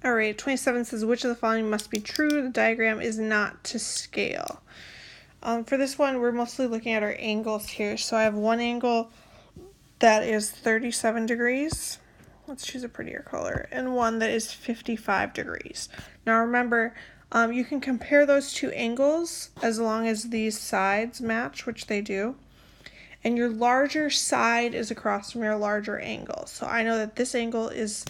All right, 27 says, which of the following must be true? The diagram is not to scale. For this one, we're mostly looking at our angles here. So I have one angle that is 37 degrees. Let's choose a prettier color. And one that is 55 degrees. Now remember, you can compare those two angles as long as these sides match, which they do. And your larger side is across from your larger angle. So I know that this angle is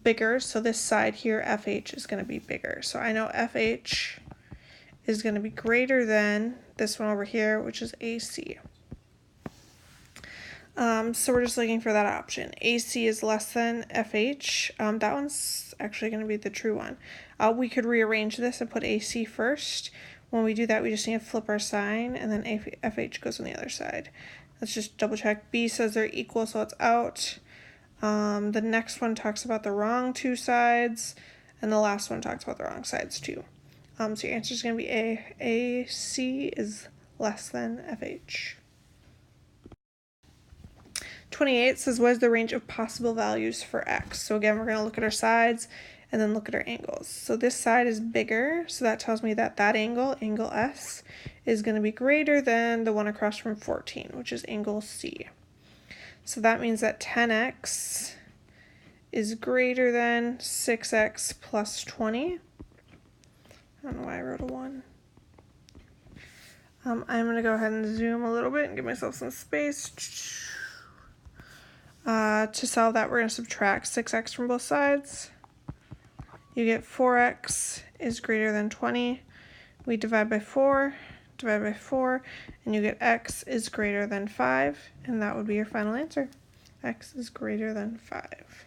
bigger, so this side here, FH, is going to be bigger. So I know FH is going to be greater than this one over here, which is AC. So we're just looking for that option. AC is less than FH. That one's actually going to be the true one. We could rearrange this and put AC first. When we do that, we just need to flip our sign, and then FH goes on the other side. Let's just double check. B says they're equal, so it's out. The next one talks about the wrong two sides, and the last one talks about the wrong sides too. So your answer is going to be A. AC is less than FH. 28 says, what is the range of possible values for x? So again, we're going to look at our sides and then look at our angles. So this side is bigger, so that tells me that that angle, angle S, is going to be greater than the one across from 14, which is angle C. So that means that 10x is greater than 6x plus 20. I don't know why I wrote a 1. I'm going to go ahead and zoom a little bit and give myself some space. To solve that, we're going to subtract 6x from both sides. You get 4x is greater than 20. We divide by 4, and you get x is greater than 5, and that would be your final answer. X is greater than 5.